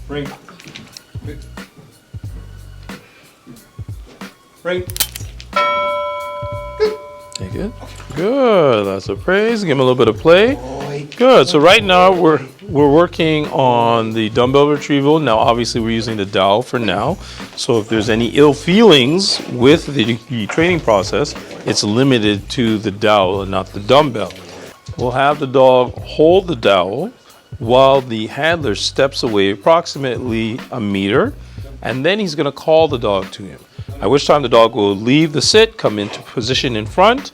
Bring. Bring. Okay, good. Good. Lots of praise. Give him a little bit of play. Good. So right now we're working on the dumbbell retrieval. Now obviously we're using the dowel for now. So if there's any ill feelings with the training process, it's limited to the dowel and not the dumbbell. We'll have the dog hold the dowel while the handler steps away approximately a meter, and then he's going to call the dog to him, at which time the dog will leave the sit, come into position in front,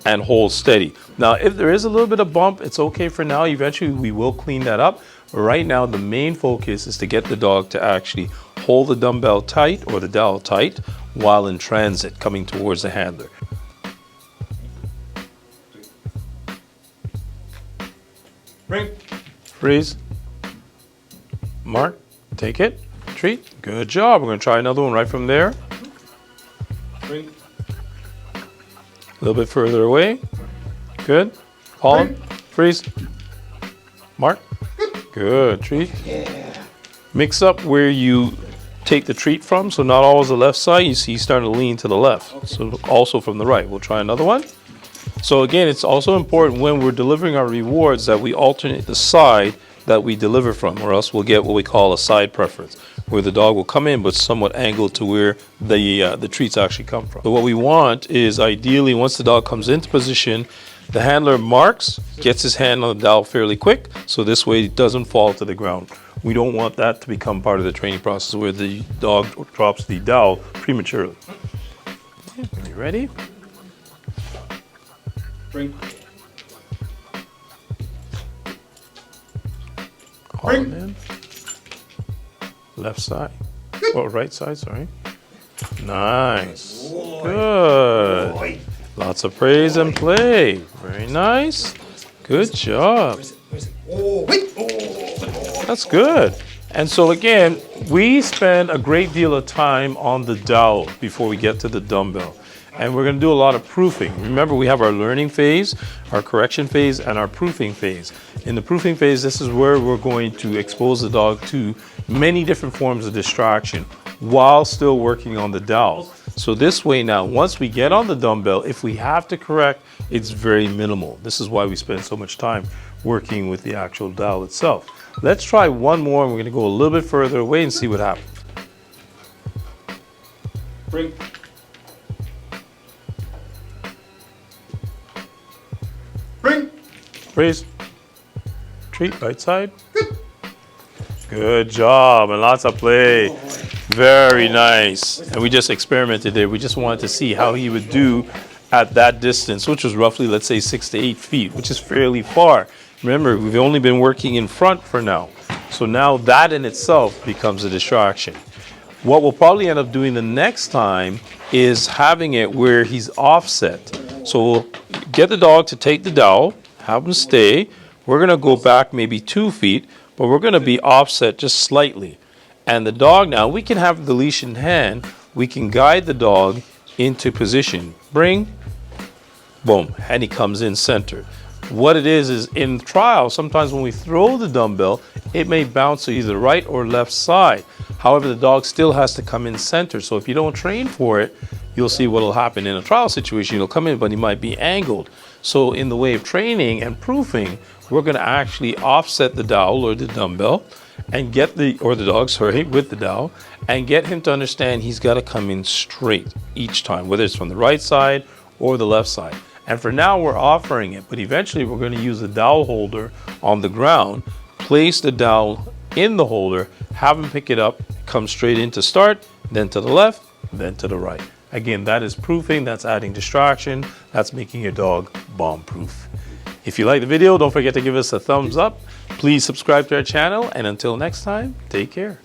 and hold steady. Now, if there is a little bit of bump, it's okay for now. Eventually, we will clean that up. But right now, the main focus is to get the dog to actually hold the dumbbell tight or the dowel tight while in transit, coming towards the handler. Bring. Freeze. Mark. Take it. Treat. Good job. We're going to try another one right from there. Bring. A little bit further away. Good. Call him. Freeze. Mark. Good. Treat. Yeah. Mix up where you take the treat from. So not always the left side. You see he's starting to lean to the left. Okay. So also from the right. We'll try another one. So again, it's also important when we're delivering our rewards that we alternate the side that we deliver from, or else we'll get what we call a side preference, where the dog will come in but somewhat angled to where the treats actually come from. So what we want is ideally once the dog comes into position, the handler marks, gets his hand on the dowel fairly quick, so this way it doesn't fall to the ground. We don't want that to become part of the training process where the dog drops the dowel prematurely. Okay, you ready? Bring. Bring. In. Left side. Oh, right side, sorry. Nice. Good. Lots of praise and play. Very nice. Good job. That's good. And so again, we spend a great deal of time on the dowel before we get to the dumbbell. And we're going to do a lot of proofing. Remember, we have our learning phase, our correction phase, and our proofing phase. In the proofing phase, this is where we're going to expose the dog to many different forms of distraction while still working on the dowel. So this way now, once we get on the dumbbell, if we have to correct, it's very minimal. This is why we spend so much time working with the actual dowel itself. Let's try one more, and we're going to go a little bit further away and see what happens. Bring. Bring. Freeze. Treat, right side. Good job, and lots of play. Very nice. And we just experimented there. We just wanted to see how he would do at that distance, which was roughly, let's say, 6 to 8 feet, which is fairly far. Remember, we've only been working in front for now. So now that in itself becomes a distraction. What we'll probably end up doing the next time is having it where he's offset. So we'll get the dog to take the dowel, have him stay. We're going to go back maybe 2 feet, but we're going to be offset just slightly. And the dog now, we can have the leash in hand. We can guide the dog into position. Bring, boom, and he comes in center. What it is in trial, sometimes when we throw the dumbbell, it may bounce to either right or left side. However, the dog still has to come in center. So if you don't train for it, you'll see what will happen in a trial situation. He'll come in, but he might be angled. So in the way of training and proofing, we're going to actually offset the dowel or the dumbbell and get the dog, sorry, with the dowel, and get him to understand he's got to come in straight each time, whether it's from the right side or the left side. And for now, we're offering it, but eventually we're going to use the dowel holder on the ground, place the dowel in the holder, have him pick it up, come straight into start, then to the left, then to the right. Again, that is proofing, that's adding distraction, that's making your dog bomb-proof. If you like the video, don't forget to give us a thumbs up. Please subscribe to our channel, and until next time, take care.